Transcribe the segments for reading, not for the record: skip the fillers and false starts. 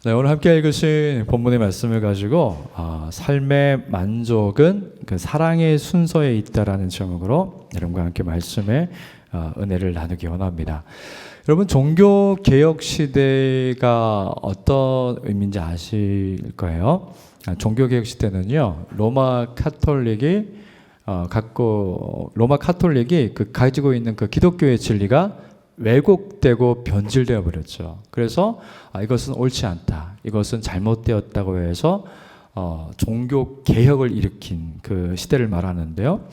네, 오늘 함께 읽으신 본문의 말씀을 가지고 삶의 만족은 그 사랑의 순서에 있다라는 제목으로 여러분과 함께 말씀의 은혜를 나누기 원합니다. 여러분, 종교 개혁 시대가 어떤 의미인지 아실 거예요. 종교 개혁 시대는요, 로마 카톨릭이 가지고 있는 그 기독교의 진리가 왜곡되고 변질되어 버렸죠. 그래서 이것은 옳지 않다, 이것은 잘못되었다고 해서 종교 개혁을 일으킨 그 시대를 말하는데요.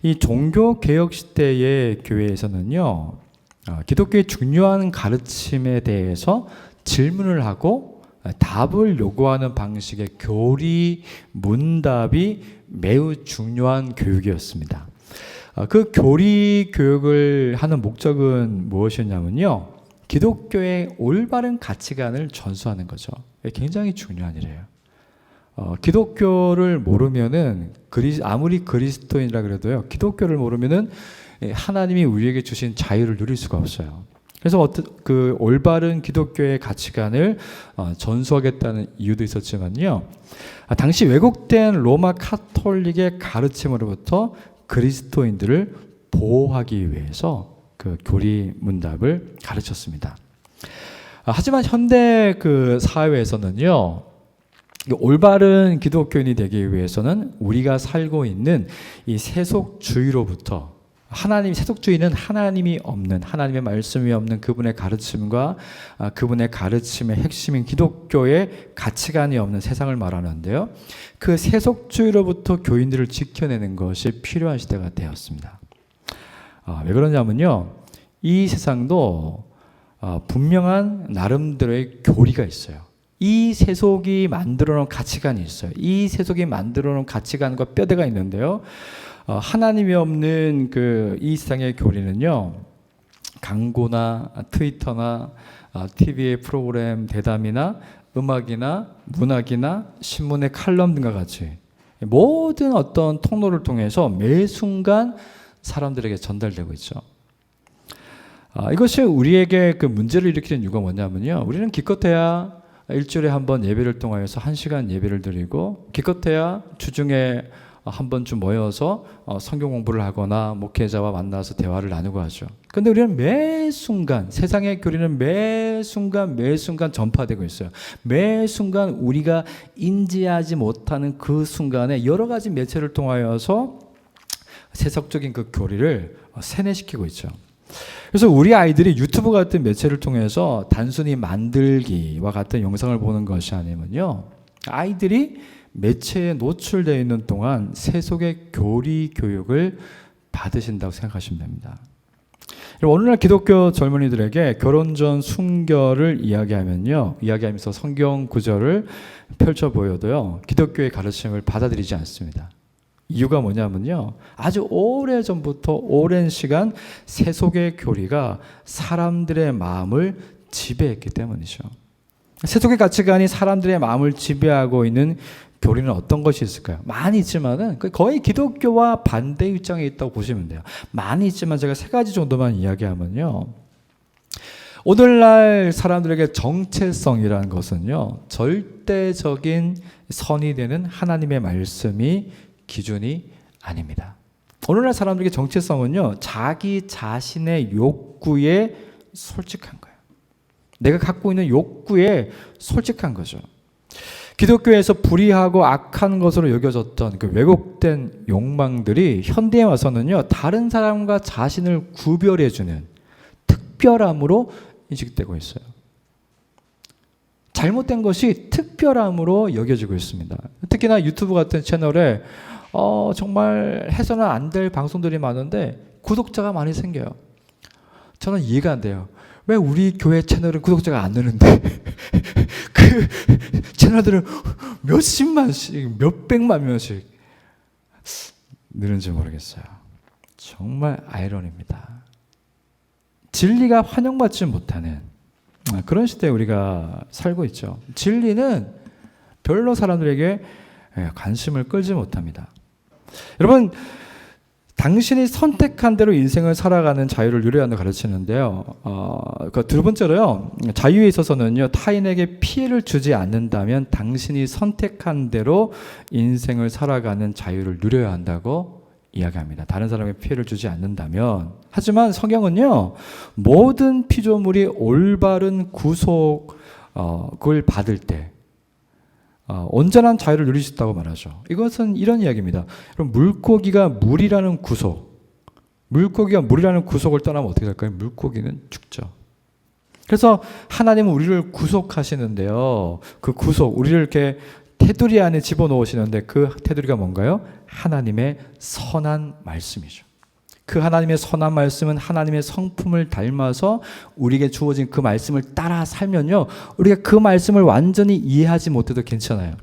이 종교 개혁 시대의 교회에서는요, 기독교의 중요한 가르침에 대해서 질문을 하고 답을 요구하는 방식의 교리 문답이 매우 중요한 교육이었습니다. 그 교리 교육을 하는 목적은 무엇이었냐면요, 기독교의 올바른 가치관을 전수하는 거죠. 굉장히 중요한 일이에요. 기독교를 모르면은 아무리 그리스도인이라 그래도요, 기독교를 모르면은 하나님이 우리에게 주신 자유를 누릴 수가 없어요. 그래서 그 올바른 기독교의 가치관을 전수하겠다는 이유도 있었지만요, 당시 왜곡된 로마 카톨릭의 가르침으로부터 그리스도인들을 보호하기 위해서 그 교리 문답을 가르쳤습니다. 하지만 현대 그 사회에서는요, 올바른 기독교인이 되기 위해서는 우리가 살고 있는 이 세속주의로부터, 세속주의는 하나님이 없는, 하나님의 말씀이 없는 그분의 가르침과 그분의 가르침의 핵심인 기독교의 가치관이 없는 세상을 말하는데요, 그 세속주의로부터 교인들을 지켜내는 것이 필요한 시대가 되었습니다. 왜 그러냐면요, 이 세상도 분명한 나름대로의 교리가 있어요. 이 세속이 만들어 놓은 가치관이 있어요. 이 세속이 만들어 놓은 가치관과 뼈대가 있는데요, 하나님이 없는 이 세상의 교리는요, 광고나 트위터나 TV의 프로그램 대담이나 음악이나 문학이나 신문의 칼럼 등과 같이 모든 어떤 통로를 통해서 매 순간 사람들에게 전달되고 있죠. 이것이 우리에게 그 문제를 일으키는 이유가 뭐냐면요, 우리는 기껏해야 일주일에 한 번 예배를 통하여서 1시간 예배를 드리고, 기껏해야 주중에 한 번쯤 모여서 성경 공부를 하거나 목회자와 만나서 대화를 나누고 하죠. 그런데 우리는 매 순간, 세상의 교리는 매 순간 전파되고 있어요. 매 순간 우리가 인지하지 못하는 그 순간에 여러 가지 매체를 통하여서 세속적인 그 교리를 세뇌시키고 있죠. 그래서 우리 아이들이 유튜브 같은 매체를 통해서 단순히 만들기와 같은 영상을 보는 것이 아니면요, 아이들이 매체에 노출되어 있는 동안 세속의 교리 교육을 받으신다고 생각하시면 됩니다. 오늘날 기독교 젊은이들에게 결혼 전 순결을 이야기하면서 성경 구절을 펼쳐 보여도요, 기독교의 가르침을 받아들이지 않습니다. 이유가 뭐냐면요, 아주 오래전부터 오랜 시간 세속의 교리가 사람들의 마음을 지배했기 때문이죠. 세속의 가치관이 사람들의 마음을 지배하고 있는 교리는 어떤 것이 있을까요? 많이 있지만은 거의 기독교와 반대 입장에 있다고 보시면 돼요. 많이 있지만 제가 3가지 정도만 이야기하면요, 오늘날 사람들에게 정체성이라는 것은요, 절대적인 선이 되는 하나님의 말씀이 기준이 아닙니다. 오늘날 사람들에게 정체성은요, 자기 자신의 욕구에 솔직한 거예요. 내가 갖고 있는 욕구에 솔직한 거죠. 기독교에서 불의하고 악한 것으로 여겨졌던 그 왜곡된 욕망들이 현대에 와서는요, 다른 사람과 자신을 구별해주는 특별함으로 인식되고 있어요. 잘못된 것이 특별함으로 여겨지고 있습니다. 특히나 유튜브 같은 채널에 정말 해서는 안 될 방송들이 많은데 구독자가 많이 생겨요. 저는 이해가 안 돼요. 왜 우리 교회 채널은 구독자가 안 느는데 그 채널들은 몇십만씩, 몇백만 명씩 느는지 모르겠어요. 정말 아이러니입니다. 진리가 환영받지 못하는 그런 시대에 우리가 살고 있죠. 진리는 별로 사람들에게 관심을 끌지 못합니다. 여러분, 당신이 선택한 대로 인생을 살아가는 자유를 누려야 한다고 가르치는데요. 두 번째로요. 자유에 있어서는요. 타인에게 피해를 주지 않는다면 당신이 선택한 대로 인생을 살아가는 자유를 누려야 한다고 이야기합니다. 다른 사람에게 피해를 주지 않는다면. 하지만 성경은요. 모든 피조물이 올바른 구속을 받을 때 온전한 자유를 누릴 수 있다고 말하죠. 이것은 이런 이야기입니다. 그럼 물고기가 물이라는 구속을 떠나면 어떻게 될까요? 물고기는 죽죠. 그래서 하나님은 우리를 구속하시는데요. 그 구속, 우리를 이렇게 테두리 안에 집어넣으시는데 그 테두리가 뭔가요? 하나님의 선한 말씀이죠. 그 하나님의 선한 말씀은 하나님의 성품을 닮아서 우리에게 주어진 그 말씀을 따라 살면요. 우리가 그 말씀을 완전히 이해하지 못해도 괜찮아요.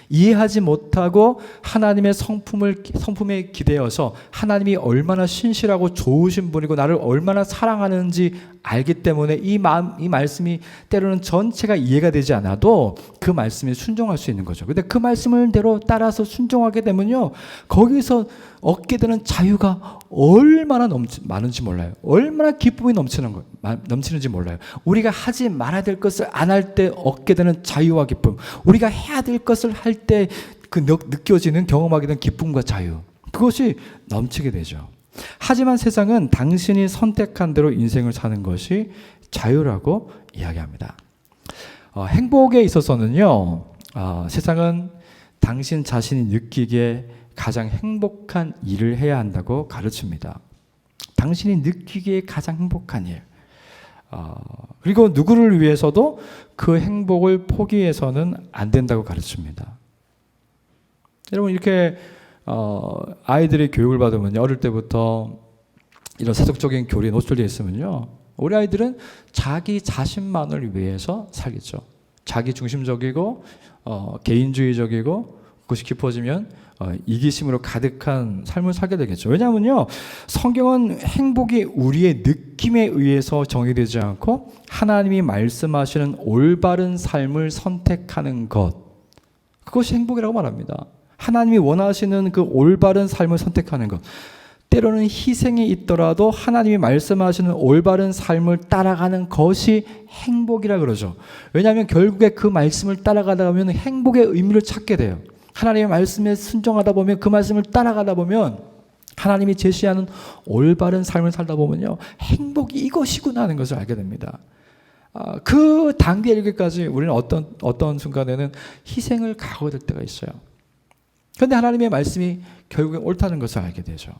이해하지 못하고 하나님의 성품에 기대어서 하나님이 얼마나 신실하고 좋으신 분이고 나를 얼마나 사랑하는지 알기 때문에 이 말씀이 때로는 전체가 이해가 되지 않아도 그 말씀에 순종할 수 있는 거죠. 근데 그 말씀을 대로 따라서 순종하게 되면요. 거기서 얻게 되는 자유가 얼마나 많은지 몰라요. 얼마나 기쁨이 넘치는지 몰라요. 우리가 하지 말아야 될 것을 안 할 때 얻게 되는 자유와 기쁨. 우리가 해야 될 것을 할 때 그 느껴지는 경험하게 되는 기쁨과 자유. 그것이 넘치게 되죠. 하지만 세상은 당신이 선택한 대로 인생을 사는 것이 자유라고 이야기합니다. 행복에 있어서는요. 세상은 당신 자신이 느끼기에 가장 행복한 일을 해야 한다고 가르칩니다. 당신이 느끼기에 가장 행복한 일. 그리고 누구를 위해서도 그 행복을 포기해서는 안 된다고 가르칩니다. 여러분 이렇게 아이들이 교육을 받으면 어릴 때부터 이런 세속적인 교리에 노출되어 있으면요. 우리 아이들은 자기 자신만을 위해서 살겠죠. 자기 중심적이고 개인주의적이고 그것이 깊어지면 이기심으로 가득한 삶을 살게 되겠죠. 왜냐하면요. 성경은 행복이 우리의 느낌에 의해서 정의되지 않고 하나님이 말씀하시는 올바른 삶을 선택하는 것. 그것이 행복이라고 말합니다. 하나님이 원하시는 그 올바른 삶을 선택하는 것. 때로는 희생이 있더라도 하나님이 말씀하시는 올바른 삶을 따라가는 것이 행복이라 그러죠. 왜냐하면 결국에 그 말씀을 따라가다 보면 행복의 의미를 찾게 돼요. 하나님의 말씀에 순종하다 보면 그 말씀을 따라가다 보면 하나님이 제시하는 올바른 삶을 살다 보면요. 행복이 이것이구나 하는 것을 알게 됩니다. 그 단계에 이르기까지 우리는 어떤 순간에는 희생을 각오해야 될 때가 있어요. 그런데 하나님의 말씀이 결국에 옳다는 것을 알게 되죠.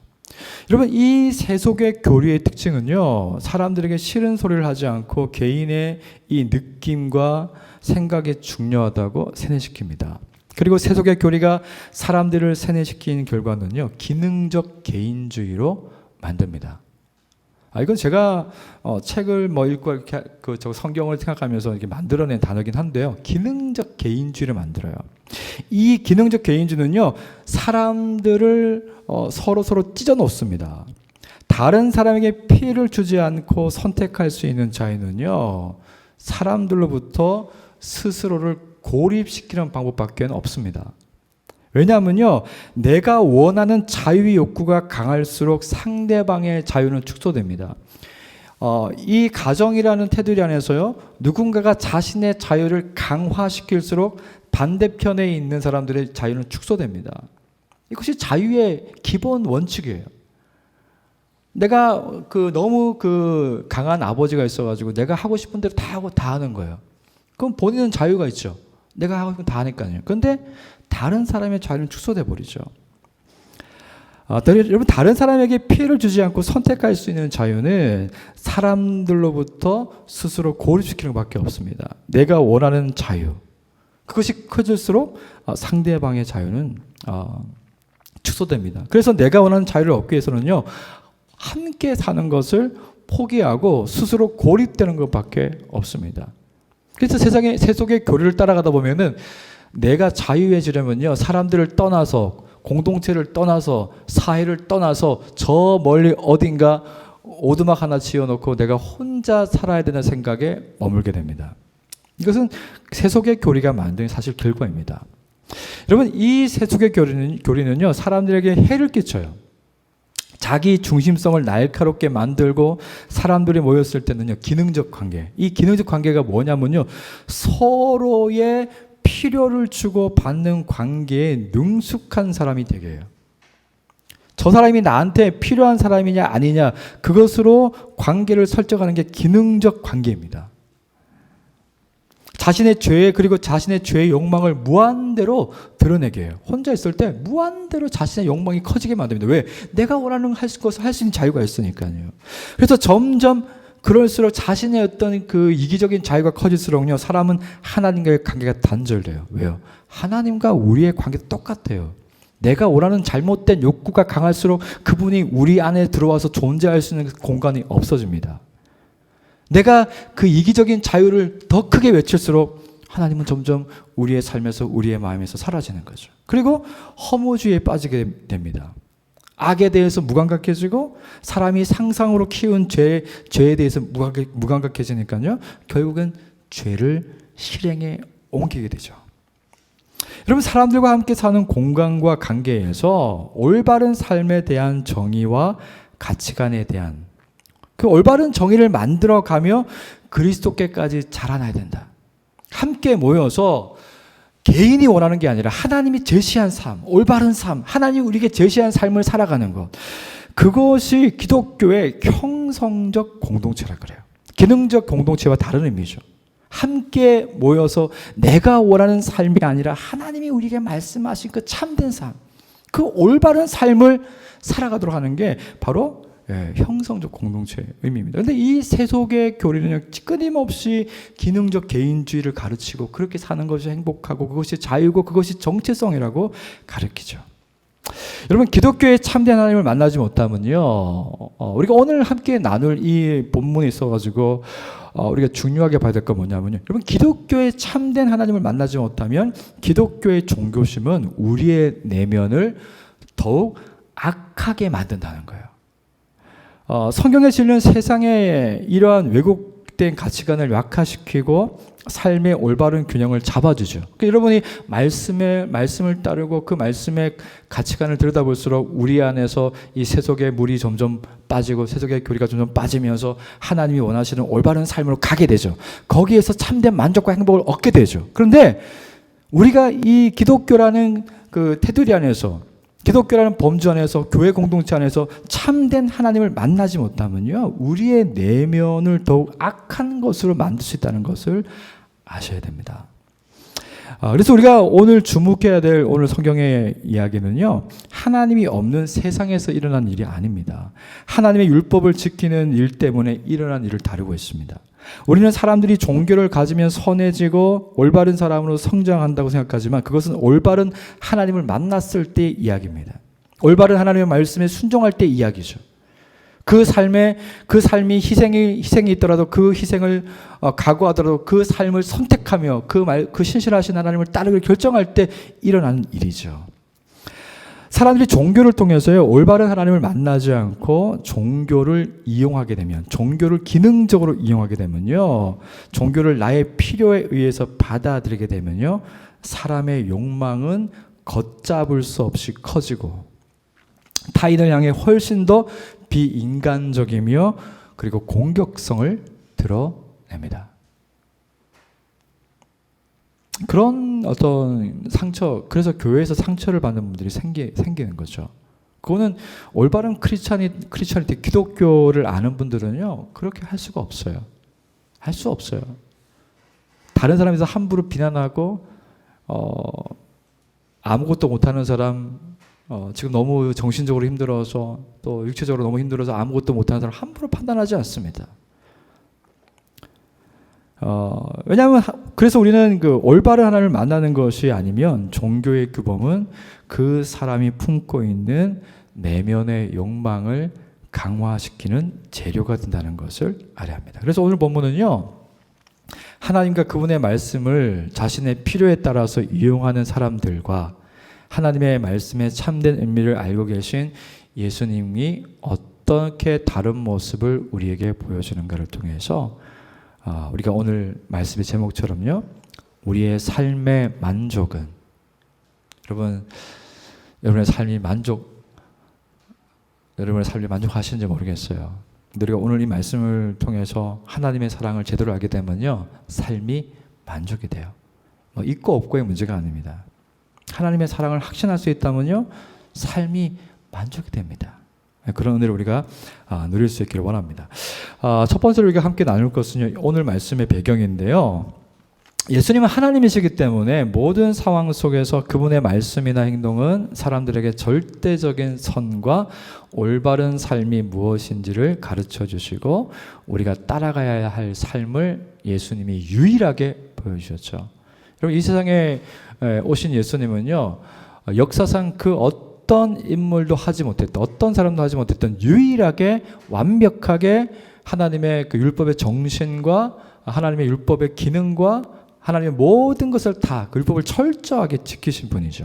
여러분 이 세속의 교리의 특징은요. 사람들에게 싫은 소리를 하지 않고 개인의 이 느낌과 생각이 중요하다고 세뇌시킵니다. 그리고 세속의 교리가 사람들을 세뇌시킨 결과는요. 기능적 개인주의로 만듭니다. 이건 제가 책을 읽고 이렇게 성경을 생각하면서 이렇게 만들어낸 단어긴 한데요. 기능적 개인주의를 만들어요. 이 기능적 개인주의는요. 사람들을 서로 찢어 놓습니다. 다른 사람에게 피해를 주지 않고 선택할 수 있는 자유는요. 사람들로부터 스스로를 고립시키는 방법밖에 없습니다. 왜냐하면요. 내가 원하는 자유의 욕구가 강할수록 상대방의 자유는 축소됩니다. 이 가정이라는 테두리 안에서요. 누군가가 자신의 자유를 강화시킬수록 반대편에 있는 사람들의 자유는 축소됩니다. 이것이 자유의 기본 원칙이에요. 내가 너무 강한 아버지가 있어가지고 내가 하고 싶은 대로 다 하고 다 하는 거예요. 그럼 본인은 자유가 있죠. 내가 하고 싶은 다 하니까요. 그런데 다른 사람의 자유는 축소돼 버리죠. 여러분 다른 사람에게 피해를 주지 않고 선택할 수 있는 자유는 사람들로부터 스스로 고립시키는 것밖에 없습니다. 내가 원하는 자유. 그것이 커질수록 상대방의 자유는 축소됩니다. 그래서 내가 원하는 자유를 얻기 위해서는요. 함께 사는 것을 포기하고 스스로 고립되는 것밖에 없습니다. 그래서 세속의 교리를 따라가다 보면은 내가 자유해지려면요. 사람들을 떠나서 공동체를 떠나서 사회를 떠나서 저 멀리 어딘가 오두막 하나 지어놓고 내가 혼자 살아야 되는 생각에 머물게 됩니다. 이것은 세속의 교리가 만든 사실 결과입니다. 여러분 이 세속의 교리는요. 사람들에게 해를 끼쳐요. 자기 중심성을 날카롭게 만들고 사람들이 모였을 때는요, 기능적 관계. 이 기능적 관계가 뭐냐면요, 서로의 필요를 주고 받는 관계에 능숙한 사람이 되게 해요. 저 사람이 나한테 필요한 사람이냐 아니냐, 그것으로 관계를 설정하는 게 기능적 관계입니다. 자신의 죄, 그리고 자신의 죄의 욕망을 무한대로 드러내게 해요. 혼자 있을 때 무한대로 자신의 욕망이 커지게 만듭니다. 왜? 내가 원하는 것을 할 수 있는 자유가 있으니까요. 그래서 점점 그럴수록 자신의 어떤 그 이기적인 자유가 커질수록요, 사람은 하나님과의 관계가 단절돼요. 왜요? 하나님과 우리의 관계도 똑같아요. 내가 원하는 잘못된 욕구가 강할수록 그분이 우리 안에 들어와서 존재할 수 있는 공간이 없어집니다. 내가 그 이기적인 자유를 더 크게 외칠수록 하나님은 점점 우리의 삶에서, 우리의 마음에서 사라지는 거죠. 그리고 허무주의에 빠지게 됩니다. 악에 대해서 무감각해지고 사람이 상상으로 키운 죄에 대해서 무감각해지니까요, 결국은 죄를 실행에 옮기게 되죠. 여러분, 사람들과 함께 사는 공간과 관계에서 올바른 삶에 대한 정의와 가치관에 대한 그 올바른 정의를 만들어가며 그리스도께까지 자라나야 된다. 함께 모여서 개인이 원하는 게 아니라 하나님이 제시한 삶, 올바른 삶, 하나님이 우리에게 제시한 삶을 살아가는 것, 그것이 기독교의 형성적 공동체라 그래요. 기능적 공동체와 다른 의미죠. 함께 모여서 내가 원하는 삶이 아니라 하나님이 우리에게 말씀하신 그 참된 삶, 그 올바른 삶을 살아가도록 하는 게 바로 형성적 공동체의 의미입니다. 그런데 이 세속의 교리는 끊임없이 기능적 개인주의를 가르치고 그렇게 사는 것이 행복하고 그것이 자유고 그것이 정체성이라고 가르치죠. 여러분, 기독교의 참된 하나님을 만나지 못하면요, 우리가 오늘 함께 나눌 이 본문에 있어가지고 우리가 중요하게 봐야 될 건 뭐냐면요, 여러분, 기독교의 참된 하나님을 만나지 못하면 기독교의 종교심은 우리의 내면을 더욱 악하게 만든다는 거예요. 성경에 실린 세상의 이러한 왜곡된 가치관을 약화시키고 삶의 올바른 균형을 잡아주죠. 그러니까 여러분이 말씀을 따르고 그 말씀의 가치관을 들여다볼수록 우리 안에서 이 세속의 물이 점점 빠지고 세속의 교리가 점점 빠지면서 하나님이 원하시는 올바른 삶으로 가게 되죠. 거기에서 참된 만족과 행복을 얻게 되죠. 그런데 우리가 이 기독교라는 그 테두리 안에서, 기독교라는 범주 안에서, 교회 공동체 안에서 참된 하나님을 만나지 못하면요, 우리의 내면을 더욱 악한 것으로 만들 수 있다는 것을 아셔야 됩니다. 그래서 우리가 오늘 주목해야 될 오늘 성경의 이야기는요, 하나님이 없는 세상에서 일어난 일이 아닙니다. 하나님의 율법을 지키는 일 때문에 일어난 일을 다루고 있습니다. 우리는 사람들이 종교를 가지면 선해지고 올바른 사람으로 성장한다고 생각하지만 그것은 올바른 하나님을 만났을 때의 이야기입니다. 올바른 하나님의 말씀에 순종할 때의 이야기죠. 그 삶이 희생이 있더라도 그 희생을 각오하더라도 그 삶을 선택하며 그 신실하신 하나님을 따르기를 결정할 때 일어나는 일이죠. 사람들이 종교를 통해서요, 올바른 하나님을 만나지 않고 종교를 이용하게 되면, 종교를 기능적으로 이용하게 되면요, 종교를 나의 필요에 의해서 받아들이게 되면요, 사람의 욕망은 걷잡을 수 없이 커지고 타인을 향해 훨씬 더 비인간적이며 그리고 공격성을 드러냅니다. 그런 어떤 상처, 그래서 교회에서 상처를 받는 분들이 생기는 거죠. 그거는 올바른 크리스찬이티, 기독교를 아는 분들은요, 그렇게 할 수가 없어요. 할 수 없어요. 다른 사람에서 함부로 비난하고, 아무것도 못하는 사람, 지금 너무 정신적으로 힘들어서 또 육체적으로 너무 힘들어서 아무것도 못하는 사람 함부로 판단하지 않습니다. 왜냐하면 그래서 우리는 그 올바른 하나님을 만나는 것이 아니면 종교의 규범은 그 사람이 품고 있는 내면의 욕망을 강화시키는 재료가 된다는 것을 알아야 합니다. 그래서 오늘 본문은요, 하나님과 그분의 말씀을 자신의 필요에 따라서 이용하는 사람들과 하나님의 말씀의 참된 의미를 알고 계신 예수님이 어떻게 다른 모습을 우리에게 보여주는가를 통해서 우리가 오늘 말씀의 제목처럼요, 우리의 삶의 만족은, 여러분의 삶이 여러분의 삶에 만족하시는지 모르겠어요. 우리가 오늘 이 말씀을 통해서 하나님의 사랑을 제대로 알게 되면요, 삶이 만족이 돼요. 있고 없고의 문제가 아닙니다. 하나님의 사랑을 확신할 수 있다면요, 삶이 만족이 됩니다. 그런 은혜를 우리가 누릴 수 있기를 원합니다. 첫 번째로 우리가 함께 나눌 것은 오늘 말씀의 배경인데요. 예수님은 하나님이시기 때문에 모든 상황 속에서 그분의 말씀이나 행동은 사람들에게 절대적인 선과 올바른 삶이 무엇인지를 가르쳐 주시고 우리가 따라가야 할 삶을 예수님이 유일하게 보여주셨죠. 여러분, 이 세상에 오신 예수님은요, 역사상 그 어떤 인물도 하지 못했던, 어떤 사람도 하지 못했던 유일하게 완벽하게 하나님의 그 율법의 정신과 하나님의 율법의 기능과 하나님의 모든 것을 다 그 율법을 철저하게 지키신 분이죠.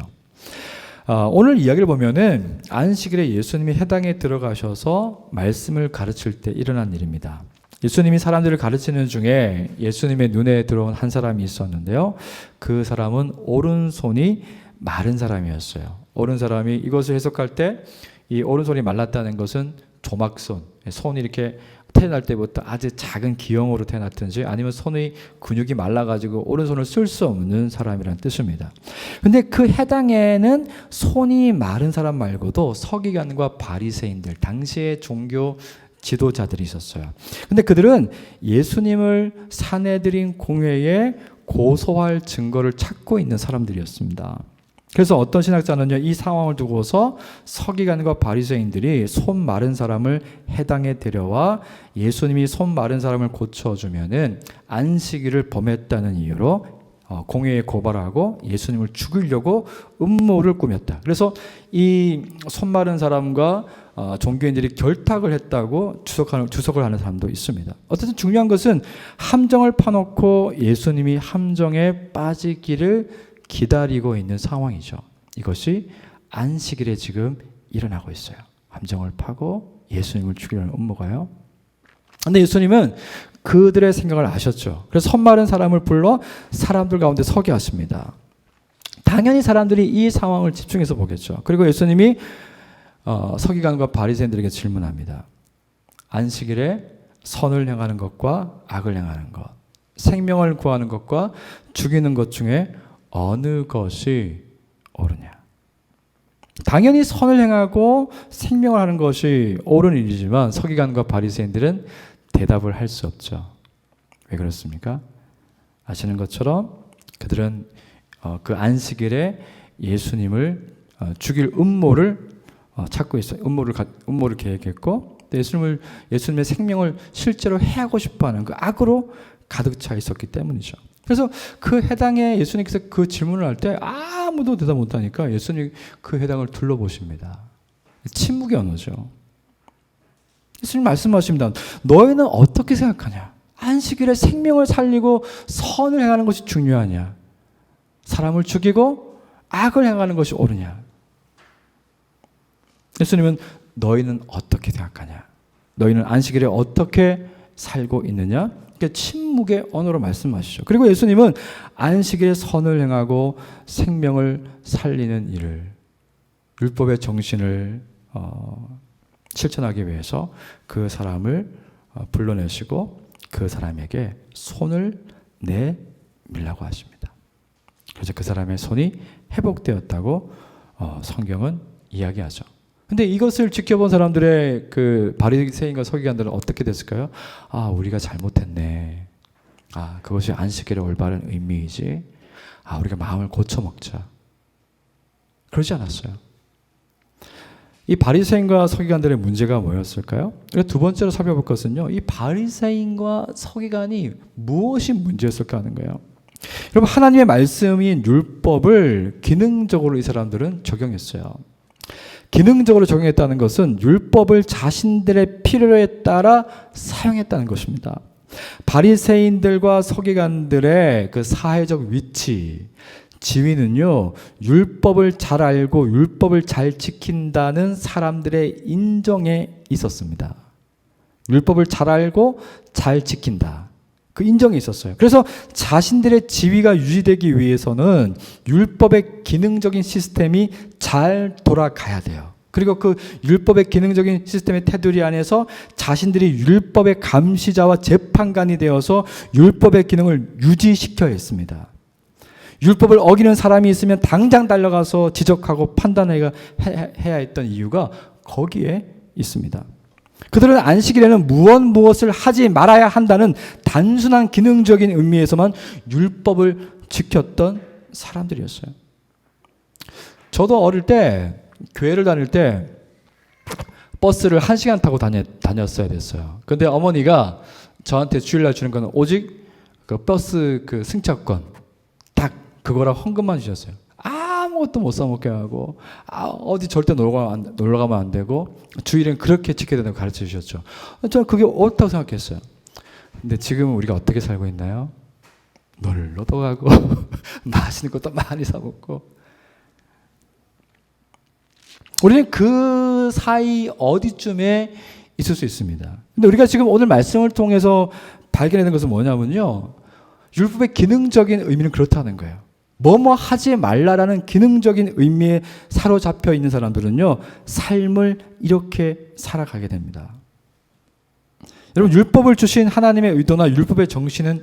오늘 이야기를 보면은 안식일에 예수님이 해당에 들어가셔서 말씀을 가르칠 때 일어난 일입니다. 예수님이 사람들을 가르치는 중에 예수님의 눈에 들어온 한 사람이 있었는데요. 그 사람은 오른손이 마른 사람이었어요. 오른 사람이 이것을 해석할 때 이 오른손이 말랐다는 것은 조막손, 손이 이렇게 태어날 때부터 아주 작은 기형으로 태어났든지 아니면 손의 근육이 말라가지고 오른손을 쓸 수 없는 사람이라는 뜻입니다. 근데 그 해당에는 손이 마른 사람 말고도 서기관과 바리새인들, 당시의 종교 지도자들이 있었어요. 근데 그들은 예수님을 사내들인 공회에 고소할 증거를 찾고 있는 사람들이었습니다. 그래서 어떤 신학자는요, 이 상황을 두고서 서기관과 바리새인들이 손 마른 사람을 해당에 데려와 예수님이 손 마른 사람을 고쳐주면은 안식일을 범했다는 이유로 공회에 고발하고 예수님을 죽이려고 음모를 꾸몄다. 그래서 이 손 마른 사람과 종교인들이 결탁을 했다고 주석을 하는 사람도 있습니다. 어쨌든 중요한 것은 함정을 파놓고 예수님이 함정에 빠지기를 기다리고 있는 상황이죠. 이것이 안식일에 지금 일어나고 있어요. 함정을 파고 예수님을 죽이려는 음모가요. 그런데 예수님은 그들의 생각을 아셨죠. 그래서 손 마른 사람을 불러 사람들 가운데 서게 하십니다. 당연히 사람들이 이 상황을 집중해서 보겠죠. 그리고 예수님이 서기관과 바리새인들에게 질문합니다. 안식일에 선을 행하는 것과 악을 행하는 것, 생명을 구하는 것과 죽이는 것 중에 어느 것이 옳으냐? 당연히 선을 행하고 생명을 하는 것이 옳은 일이지만 서기관과 바리새인들은 대답을 할 수 없죠. 왜 그렇습니까? 아시는 것처럼 그들은 그 안식일에 예수님을 죽일 음모를 찾고 있어요. 음모를 계획했고 예수님의 생명을 실제로 해하고 싶어하는 그 악으로 가득 차 있었기 때문이죠. 그래서 그 해당에 예수님께서 그 질문을 할 때 아무도 대답 못하니까 예수님이 그 해당을 둘러보십니다. 침묵의 언어죠. 예수님 말씀하십니다. 너희는 어떻게 생각하냐? 안식일에 생명을 살리고 선을 행하는 것이 중요하냐? 사람을 죽이고 악을 행하는 것이 옳으냐? 예수님은 너희는 어떻게 생각하냐? 너희는 안식일에 어떻게 살고 있느냐? 침묵의 언어로 말씀하시죠. 그리고 예수님은 안식일에 선을 행하고 생명을 살리는 일을, 율법의 정신을 실천하기 위해서 그 사람을 불러내시고 그 사람에게 손을 내밀라고 하십니다. 그래서 그 사람의 손이 회복되었다고 성경은 이야기하죠. 근데 이것을 지켜본 사람들의 그 바리새인과 서기관들은 어떻게 됐을까요? 우리가 잘못했네. 그것이 안식일의 올바른 의미이지. 우리가 마음을 고쳐먹자. 그러지 않았어요. 이 바리새인과 서기관들의 문제가 뭐였을까요? 두 번째로 살펴볼 것은요, 이 바리새인과 서기관이 무엇이 문제였을까 하는 거예요. 여러분, 하나님의 말씀인 율법을 기능적으로 이 사람들은 적용했어요. 기능적으로 적용했다는 것은 율법을 자신들의 필요에 따라 사용했다는 것입니다. 바리새인들과 서기관들의 그 사회적 위치, 지위는요, 율법을 잘 알고 율법을 잘 지킨다는 사람들의 인정에 있었습니다. 율법을 잘 알고 잘 지킨다. 그 인정이 있었어요. 그래서 자신들의 지위가 유지되기 위해서는 율법의 기능적인 시스템이 잘 돌아가야 돼요. 그리고 그 율법의 기능적인 시스템의 테두리 안에서 자신들이 율법의 감시자와 재판관이 되어서 율법의 기능을 유지시켜야 했습니다. 율법을 어기는 사람이 있으면 당장 달려가서 지적하고 판단해야 했던 이유가 거기에 있습니다. 그들은 안식일에는 무엇을 하지 말아야 한다는 단순한 기능적인 의미에서만 율법을 지켰던 사람들이었어요. 저도 어릴 때 교회를 다닐 때 버스를 1시간 타고 다녔어야 됐어요. 근데 어머니가 저한테 주일날 주는 건 오직 그 버스 그 승차권 딱 그거랑 헌금만 주셨어요. 아무것도 못 사먹게 하고 어디 절대 놀러 가면 안 되고 주일엔 그렇게 지켜야 된다고 가르쳐 주셨죠. 저는 그게 옳다고 생각했어요. 근데 지금은 우리가 어떻게 살고 있나요? 놀러도 가고 맛있는 것도 많이 사 먹고 우리는 그 사이 어디쯤에 있을 수 있습니다. 근데 우리가 지금 오늘 말씀을 통해서 발견하는 것은 뭐냐면요. 율법의 기능적인 의미는 그렇다는 거예요. 뭐뭐 하지 말라라는 기능적인 의미에 사로잡혀 있는 사람들은요. 삶을 이렇게 살아가게 됩니다. 여러분 율법을 주신 하나님의 의도나 율법의 정신인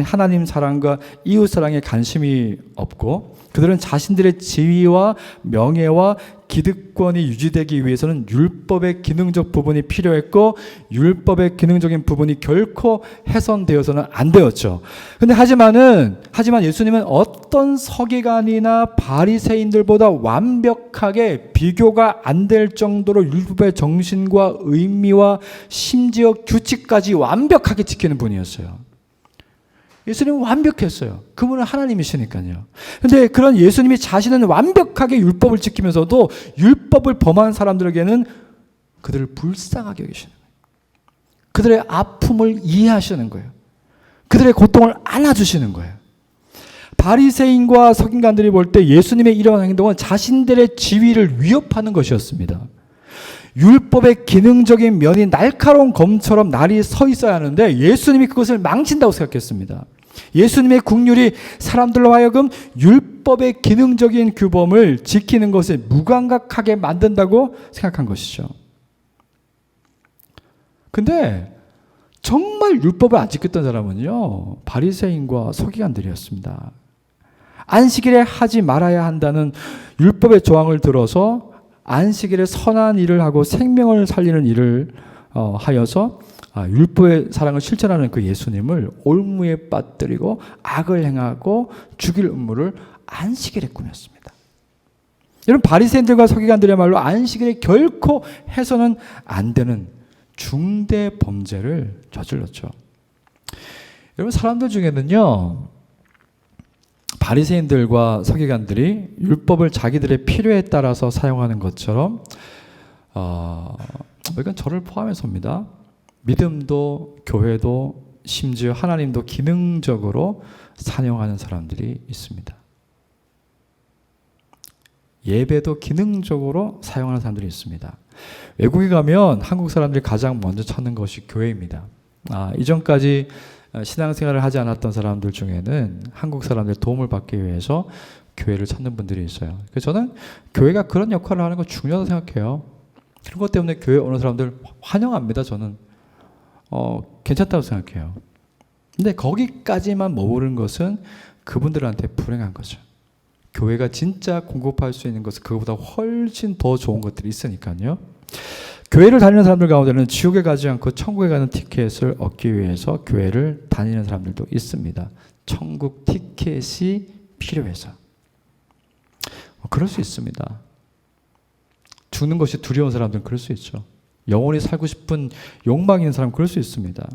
하나님 사랑과 이웃 사랑에 관심이 없고 그들은 자신들의 지위와 명예와 기득권이 유지되기 위해서는 율법의 기능적 부분이 필요했고 율법의 기능적인 부분이 결코 훼손되어서는 안 되었죠. 근데 하지만 예수님은 어떤 서기관이나 바리새인들보다 완벽하게 비교가 안 될 정도로 율법의 정신과 의미와 심지어 규칙까지 완벽하게 지키는 분이었어요. 예수님은 완벽했어요. 그분은 하나님이시니까요. 그런데 그런 예수님이 자신은 완벽하게 율법을 지키면서도 율법을 범한 사람들에게는 그들을 불쌍하게 여기시는 거예요. 그들의 아픔을 이해하시는 거예요. 그들의 고통을 안아주시는 거예요. 바리새인과 서기관들이 볼 때 예수님의 이러한 행동은 자신들의 지위를 위협하는 것이었습니다. 율법의 기능적인 면이 날카로운 검처럼 날이 서 있어야 하는데 예수님이 그것을 망친다고 생각했습니다. 예수님의 국률이 사람들로 하여금 율법의 기능적인 규범을 지키는 것에 무감각하게 만든다고 생각한 것이죠. 근데 정말 율법을 안 지켰던 사람은요, 바리새인과 서기관들이었습니다. 안식일에 하지 말아야 한다는 율법의 조항을 들어서 안식일에 선한 일을 하고 생명을 살리는 일을 하여서 율법의 사랑을 실천하는 그 예수님을 올무에 빠뜨리고 악을 행하고 죽일 음모를 안식일에 꾸몄습니다. 여러분 바리새인들과 서기관들의 말로 안식일에 결코 해서는 안 되는 중대 범죄를 저질렀죠. 여러분 사람들 중에는요. 바리새인들과 서기관들이 율법을 자기들의 필요에 따라서 사용하는 것처럼 이건 저를 포함해서입니다. 믿음도 교회도 심지어 하나님도 기능적으로 사용하는 사람들이 있습니다. 예배도 기능적으로 사용하는 사람들이 있습니다. 외국에 가면 한국 사람들이 가장 먼저 찾는 것이 교회입니다. 이전까지 신앙생활을 하지 않았던 사람들 중에는 한국 사람들의 도움을 받기 위해서 교회를 찾는 분들이 있어요. 그래서 저는 교회가 그런 역할을 하는 거 중요하다고 생각해요. 그런 것 때문에 교회 오는 사람들 환영합니다. 저는 괜찮다고 생각해요. 근데 거기까지만 머무른 것은 그분들한테 불행한 거죠. 교회가 진짜 공급할 수 있는 것은 그것보다 훨씬 더 좋은 것들이 있으니까요. 교회를 다니는 사람들 가운데는 지옥에 가지 않고 천국에 가는 티켓을 얻기 위해서 교회를 다니는 사람들도 있습니다. 천국 티켓이 필요해서. 그럴 수 있습니다. 죽는 것이 두려운 사람들은 그럴 수 있죠. 영원히 살고 싶은 욕망이 있는 사람은 그럴 수 있습니다.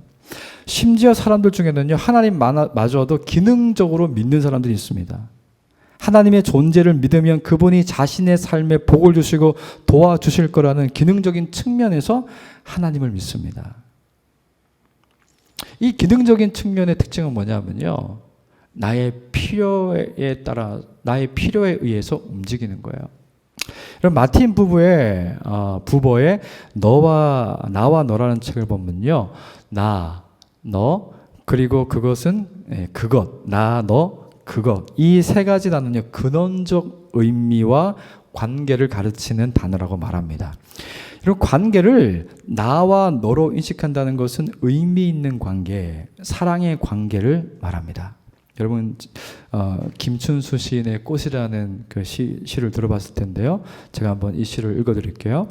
심지어 사람들 중에는요, 하나님마저도 기능적으로 믿는 사람들이 있습니다. 하나님의 존재를 믿으면 그분이 자신의 삶에 복을 주시고 도와주실 거라는 기능적인 측면에서 하나님을 믿습니다. 이 기능적인 측면의 특징은 뭐냐면요, 나의 필요에 의해서 움직이는 거예요. 여러분 마틴 부버의 나와 너라는 책을 보면요, 나, 너, 그리고 그것은 그것, 나, 너, 그것, 이 세 가지 단어는요 근원적 의미와 관계를 가르치는 단어라고 말합니다. 이런 관계를 나와 너로 인식한다는 것은 의미 있는 관계, 사랑의 관계를 말합니다. 여러분 김춘수 시인의 꽃이라는 그 시를 들어봤을 텐데요. 제가 한번 이 시를 읽어드릴게요.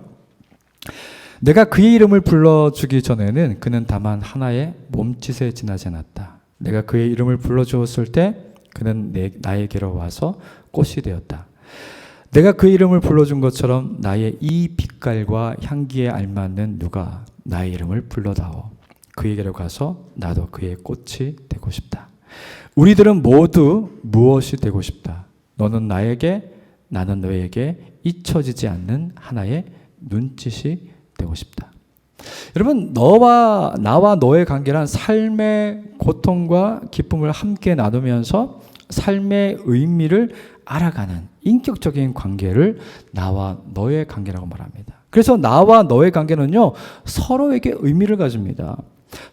내가 그의 이름을 불러주기 전에는 그는 다만 하나의 몸짓에 지나지 않았다. 내가 그의 이름을 불러주었을 때 그는 나에게로 와서 꽃이 되었다. 내가 그의 이름을 불러준 것처럼 나의 이 빛깔과 향기에 알맞는 누가 나의 이름을 불러다오. 그에게로 가서 나도 그의 꽃이 되고 싶다. 우리들은 모두 무엇이 되고 싶다. 너는 나에게, 나는 너에게 잊혀지지 않는 하나의 눈짓이 되고 싶다. 여러분, 나와 너의 관계란 삶의 고통과 기쁨을 함께 나누면서 삶의 의미를 알아가는 인격적인 관계를 나와 너의 관계라고 말합니다. 그래서 나와 너의 관계는요, 서로에게 의미를 가집니다.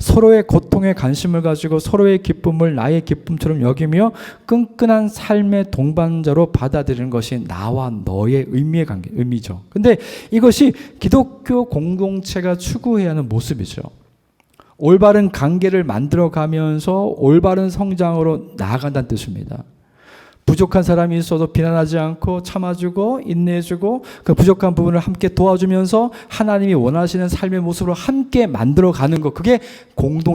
서로의 고통에 관심을 가지고 서로의 기쁨을 나의 기쁨처럼 여기며 끈끈한 삶의 동반자로 받아들이는 것이 나와 너의 의미죠. 근데 이것이 기독교 공동체가 추구해야 하는 모습이죠. 올바른 관계를 만들어가면서 올바른 성장으로 나아간다는 뜻입니다. 부족한 사람이 있어도 비난하지 않고 참아주고 인내해주고 그 부족한 부분을 함께 도와주면서 하나님이 원하시는 삶의 모습으로 함께 만들어가는 것, 그게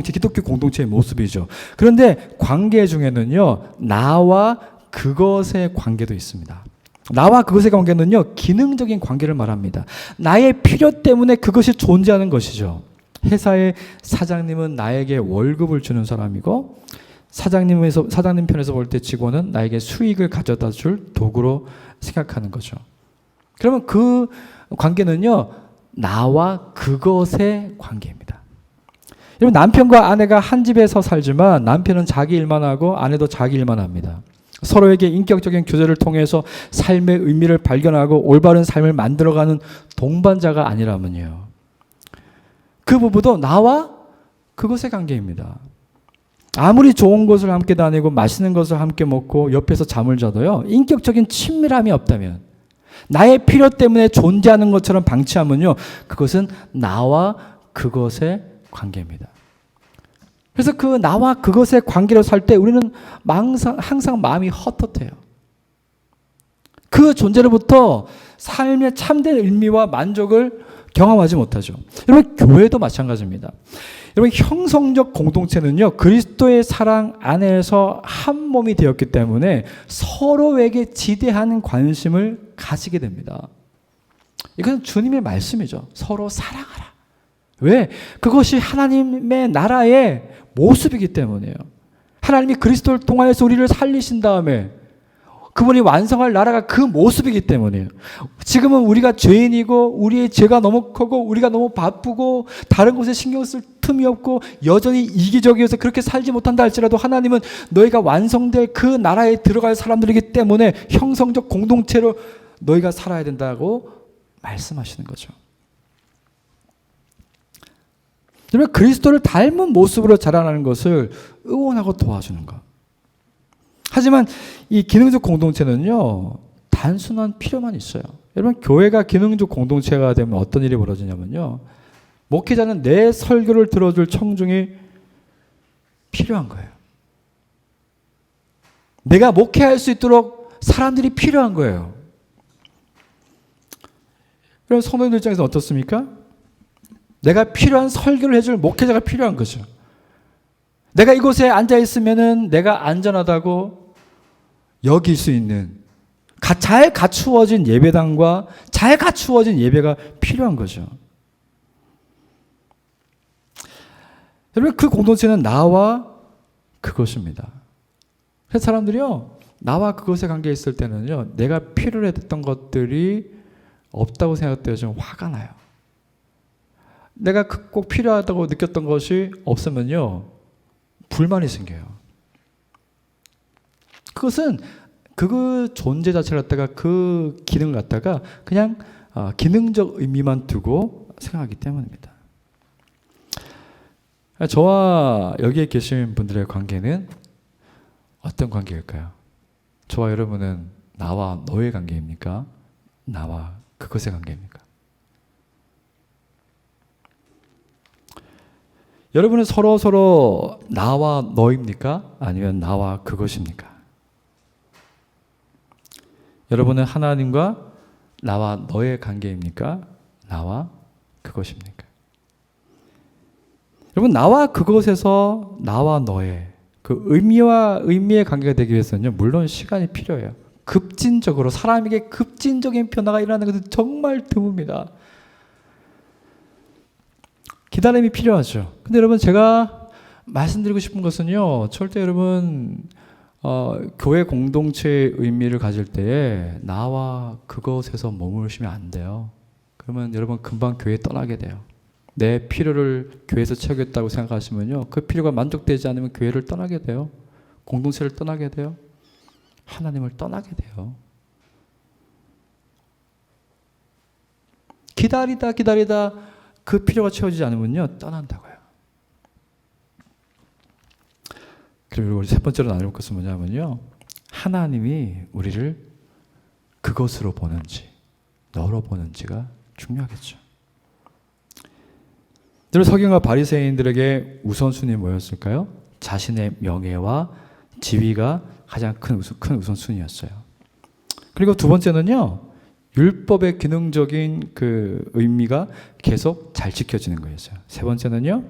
기독교 공동체의 모습이죠. 그런데 관계 중에는요, 나와 그것의 관계도 있습니다. 나와 그것의 관계는요, 기능적인 관계를 말합니다. 나의 필요 때문에 그것이 존재하는 것이죠. 회사의 사장님은 나에게 월급을 주는 사람이고, 사장님 편에서 볼 때 직원은 나에게 수익을 가져다 줄 도구로 생각하는 거죠. 그러면 그 관계는요, 나와 그것의 관계입니다. 여러분, 남편과 아내가 한 집에서 살지만 남편은 자기 일만 하고 아내도 자기 일만 합니다. 서로에게 인격적인 교제를 통해서 삶의 의미를 발견하고 올바른 삶을 만들어가는 동반자가 아니라면요, 그 부부도 나와 그것의 관계입니다. 아무리 좋은 곳을 함께 다니고 맛있는 것을 함께 먹고 옆에서 잠을 자도요, 인격적인 친밀함이 없다면, 나의 필요 때문에 존재하는 것처럼 방치하면요, 그것은 나와 그것의 관계입니다. 그래서 그 나와 그것의 관계로 살 때 우리는 항상 마음이 헛헛해요. 그 존재로부터 삶의 참된 의미와 만족을 경험하지 못하죠. 여러분, 교회도 마찬가지입니다. 여러분, 형성적 공동체는요, 그리스도의 사랑 안에서 한 몸이 되었기 때문에 서로에게 지대한 관심을 가지게 됩니다. 이건 주님의 말씀이죠. 서로 사랑하라. 왜? 그것이 하나님의 나라의 모습이기 때문이에요. 하나님이 그리스도를 통하여서 우리를 살리신 다음에 그분이 완성할 나라가 그 모습이기 때문이에요. 지금은 우리가 죄인이고 우리의 죄가 너무 크고 우리가 너무 바쁘고 다른 곳에 신경 쓸 틈이 없고 여전히 이기적이어서 그렇게 살지 못한다 할지라도 하나님은 너희가 완성될 그 나라에 들어갈 사람들이기 때문에 형성적 공동체로 너희가 살아야 된다고 말씀하시는 거죠. 그러면 그리스도를 닮은 모습으로 자라나는 것을 응원하고 도와주는 것. 하지만 이 기능적 공동체는요, 단순한 필요만 있어요. 여러분, 교회가 기능적 공동체가 되면 어떤 일이 벌어지냐면요, 목회자는 내 설교를 들어줄 청중이 필요한 거예요. 내가 목회할 수 있도록 사람들이 필요한 거예요. 그럼 성도님들 입장에서 어떻습니까? 내가 필요한 설교를 해줄 목회자가 필요한 거죠. 내가 이곳에 앉아 있으면은 내가 안전하다고 여길 수 있는 잘 갖추어진 예배당과 잘 갖추어진 예배가 필요한 거죠. 여러분, 그 공동체는 나와 그것입니다. 그래서 사람들이요, 나와 그것에 관계에 있을 때는요, 내가 필요로 했던 것들이 없다고 생각되어 좀 화가 나요. 내가 꼭 필요하다고 느꼈던 것이 없으면요, 불만이 생겨요. 그것은 그 존재 자체를 갖다가 그 기능을 갖다가 그냥 기능적 의미만 두고 생각하기 때문입니다. 저와 여기에 계신 분들의 관계는 어떤 관계일까요? 저와 여러분은 나와 너의 관계입니까? 나와 그것의 관계입니까? 여러분은 서로 나와 너입니까? 아니면 나와 그것입니까? 여러분은 하나님과 나와 너의 관계입니까? 나와 그것입니까? 여러분, 나와 그것에서 나와 너의 그 의미의 관계가 되기 위해서는요, 물론 시간이 필요해요. 급진적으로 사람에게 급진적인 변화가 일어나는 것은 정말 드뭅니다. 기다림이 필요하죠. 근데 여러분, 제가 말씀드리고 싶은 것은요, 절대 여러분 교회 공동체의 의미를 가질 때에 나와 그것에서 머무르시면 안 돼요. 그러면 여러분 금방 교회 떠나게 돼요. 내 필요를 교회에서 채우겠다고 생각하시면요, 그 필요가 만족되지 않으면 교회를 떠나게 돼요. 공동체를 떠나게 돼요. 하나님을 떠나게 돼요. 기다리다 그 필요가 채워지지 않으면요, 떠난다고요. 그리고 우리 세 번째로 나눌 것은 뭐냐면요, 하나님이 우리를 그것으로 보는지 너로 보는지가 중요하겠죠. 여러분, 서기관과 바리새인들에게 우선순위 뭐였을까요? 자신의 명예와 지위가 가장 큰 우선순위였어요. 그리고 두 번째는요, 율법의 기능적인 그 의미가 계속 잘 지켜지는 거였어요. 세 번째는요,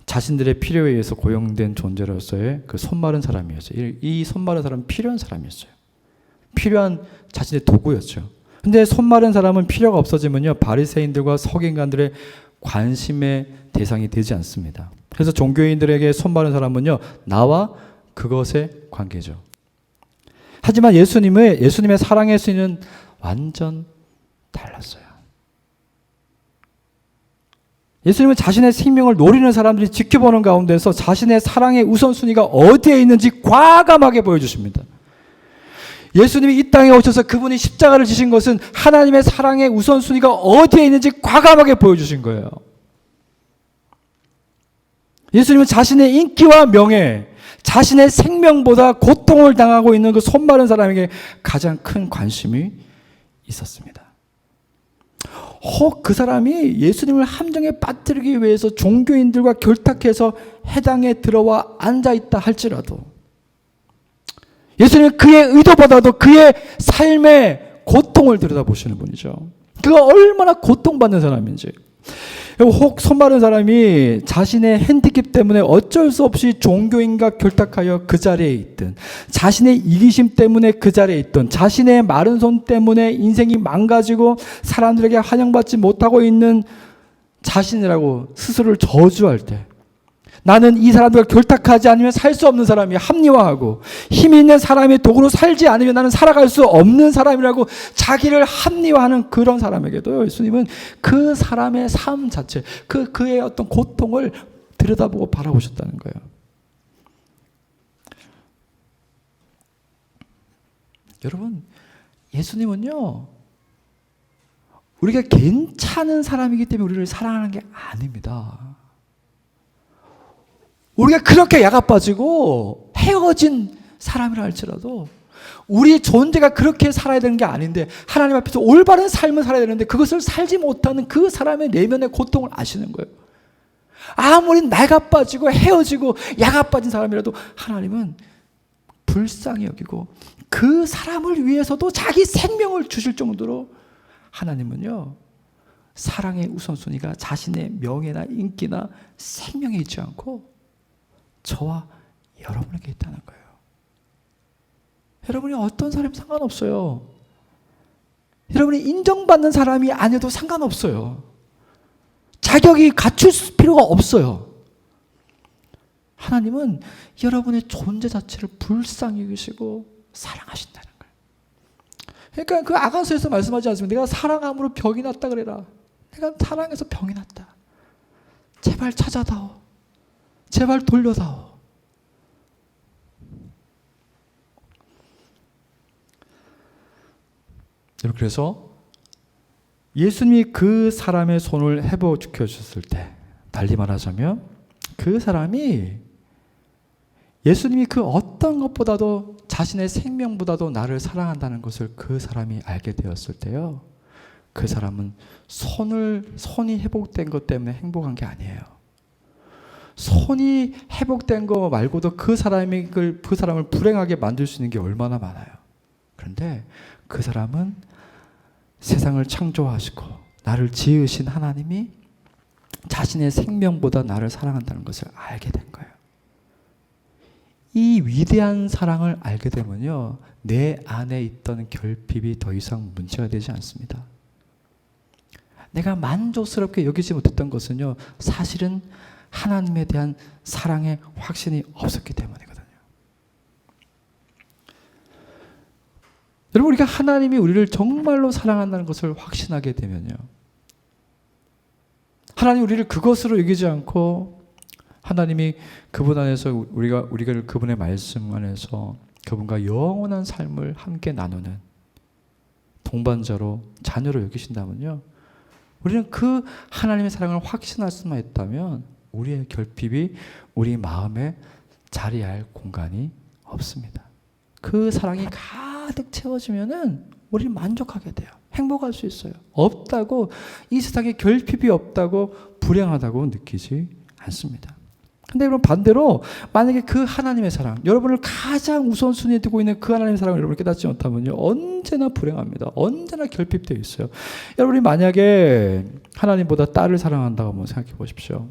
자신들의 필요에 의해서 고용된 존재로서의 그 손마른 사람이었어요. 이 손마른 사람은 필요한 사람이었어요. 필요한 자신의 도구였죠. 근데 손마른 사람은 필요가 없어지면요, 바리새인들과 서기관들의 관심의 대상이 되지 않습니다. 그래서 종교인들에게 손마른 사람은요, 나와 그것의 관계죠. 하지만 예수님의 사랑의 수위는 완전 달랐어요. 예수님은 자신의 생명을 노리는 사람들이 지켜보는 가운데서 자신의 사랑의 우선순위가 어디에 있는지 과감하게 보여주십니다. 예수님이 이 땅에 오셔서 그분이 십자가를 지신 것은 하나님의 사랑의 우선순위가 어디에 있는지 과감하게 보여주신 거예요. 예수님은 자신의 인기와 명예, 자신의 생명보다 고통을 당하고 있는 그 손마른 사람에게 가장 큰 관심이 있었습니다. 혹 그 사람이 예수님을 함정에 빠뜨리기 위해서 종교인들과 결탁해서 해당에 들어와 앉아있다 할지라도 예수님은 그의 의도보다도 그의 삶의 고통을 들여다보시는 분이죠. 그가 얼마나 고통받는 사람인지. 혹 손마른 사람이 자신의 핸디캡 때문에 어쩔 수 없이 종교인과 결탁하여 그 자리에 있든, 자신의 이기심 때문에 그 자리에 있든, 자신의 마른 손 때문에 인생이 망가지고 사람들에게 환영받지 못하고 있는 자신이라고 스스로를 저주할 때, 나는 이 사람들과 결탁하지 않으면 살 수 없는 사람이 합리화하고, 힘이 있는 사람의 도구로 살지 않으면 나는 살아갈 수 없는 사람이라고 자기를 합리화하는 그런 사람에게도 예수님은 그 사람의 삶 자체, 그의 어떤 고통을 들여다보고 바라보셨다는 거예요. 여러분, 예수님은요, 우리가 괜찮은 사람이기 때문에 우리를 사랑하는 게 아닙니다. 우리가 그렇게 야가 빠지고 헤어진 사람이라 할지라도 우리 존재가 그렇게 살아야 되는 게 아닌데, 하나님 앞에서 올바른 삶을 살아야 되는데 그것을 살지 못하는 그 사람의 내면의 고통을 아시는 거예요. 아무리 나가 빠지고 헤어지고 야가 빠진 사람이라도 하나님은 불쌍히 여기고 그 사람을 위해서도 자기 생명을 주실 정도로 하나님은요, 사랑의 우선순위가 자신의 명예나 인기나 생명에 있지 않고 저와 여러분에게 있다는 거예요. 여러분이 어떤 사람이 상관없어요. 여러분이 인정받는 사람이 아니어도 상관없어요. 자격이 갖출 필요가 없어요. 하나님은 여러분의 존재 자체를 불쌍히 여기시고 사랑하신다는 거예요. 그러니까 그 아가서에서 말씀하지 않습니까? 내가 사랑함으로 병이 났다 그래라. 내가 사랑해서 병이 났다. 제발 찾아다오. 제발 돌려다오. 그래서 예수님이 그 사람의 손을 해보 지켜주셨을 때, 달리 말하자면 그 사람이 예수님이 그 어떤 것보다도 자신의 생명보다도 나를 사랑한다는 것을 그 사람이 알게 되었을 때요, 그 사람은 손이 회복된 것 때문에 행복한 게 아니에요. 손이 회복된 거 말고도 그 사람을 불행하게 만들 수 있는 게 얼마나 많아요. 그런데 그 사람은 세상을 창조하시고 나를 지으신 하나님이 자신의 생명보다 나를 사랑한다는 것을 알게 된 거예요. 이 위대한 사랑을 알게 되면요, 내 안에 있던 결핍이 더 이상 문제가 되지 않습니다. 내가 만족스럽게 여기지 못했던 것은요, 사실은 하나님에 대한 사랑의 확신이 없었기 때문이거든요. 여러분, 우리가 하나님이 우리를 정말로 사랑한다는 것을 확신하게 되면요, 하나님 우리를 그것으로 여기지 않고 하나님이 그분 안에서 우리가 그분의 말씀 안에서 그분과 영원한 삶을 함께 나누는 동반자로, 자녀로 여기신다면요, 우리는 그 하나님의 사랑을 확신할 수만 있다면 우리의 결핍이 우리 마음에 자리할 공간이 없습니다. 그 사랑이 가득 채워지면은 우리는 만족하게 돼요. 행복할 수 있어요. 없다고, 이 세상에 결핍이 없다고 불행하다고 느끼지 않습니다. 근데 여러분, 반대로 만약에 그 하나님의 사랑, 여러분을 가장 우선순위에 두고 있는 그 하나님의 사랑을 여러분이 깨닫지 못하면요, 언제나 불행합니다. 언제나 결핍되어 있어요. 여러분이 만약에 하나님보다 딸을 사랑한다고 한번 생각해 보십시오.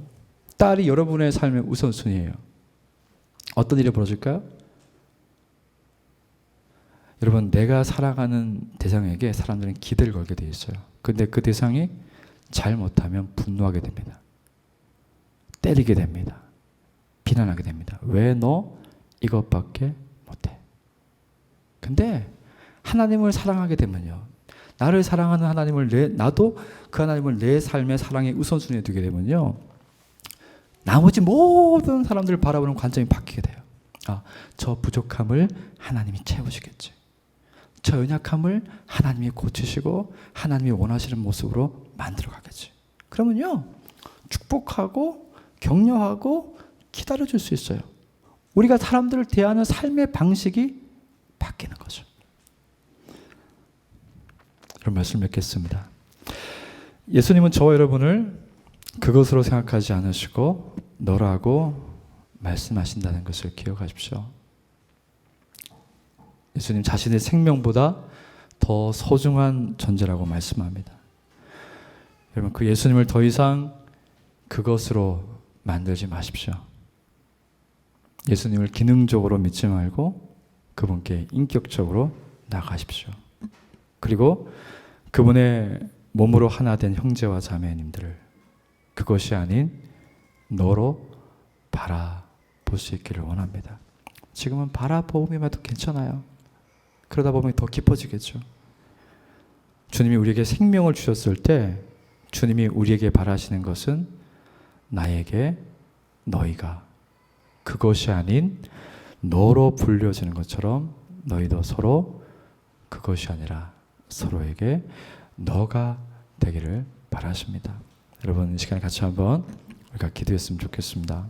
딸이 여러분의 삶의 우선순위예요. 어떤 일이 벌어질까요? 여러분, 내가 사랑하는 대상에게 사람들은 기대를 걸게 돼 있어요. 근데 그 대상이 잘못하면 분노하게 됩니다. 때리게 됩니다. 비난하게 됩니다. 왜 너 이것밖에 못해? 근데 하나님을 사랑하게 되면요, 나를 사랑하는 하나님을 나도 그 하나님을 내 삶의 사랑의 우선순위에 두게 되면요, 나머지 모든 사람들을 바라보는 관점이 바뀌게 돼요. 저 부족함을 하나님이 채우시겠지. 저 연약함을 하나님이 고치시고 하나님이 원하시는 모습으로 만들어 가겠지. 그러면요, 축복하고 격려하고 기다려줄 수 있어요. 우리가 사람들을 대하는 삶의 방식이 바뀌는 거죠. 그런 말씀 맺겠습니다. 예수님은 저와 여러분을 그것으로 생각하지 않으시고 너라고 말씀하신다는 것을 기억하십시오. 예수님 자신의 생명보다 더 소중한 존재라고 말씀합니다. 여러분, 그 예수님을 더 이상 그것으로 만들지 마십시오. 예수님을 기능적으로 믿지 말고 그분께 인격적으로 나가십시오. 그리고 그분의 몸으로 하나 된 형제와 자매님들을 그것이 아닌 너로 바라볼 수 있기를 원합니다. 지금은 바라보기만 해도 괜찮아요. 그러다 보면 더 깊어지겠죠. 주님이 우리에게 생명을 주셨을 때 주님이 우리에게 바라시는 것은 나에게 너희가 그것이 아닌 너로 불려지는 것처럼 너희도 서로 그것이 아니라 서로에게 너가 되기를 바라십니다. 여러분, 이 시간에 같이 한번 우리가 기도했으면 좋겠습니다.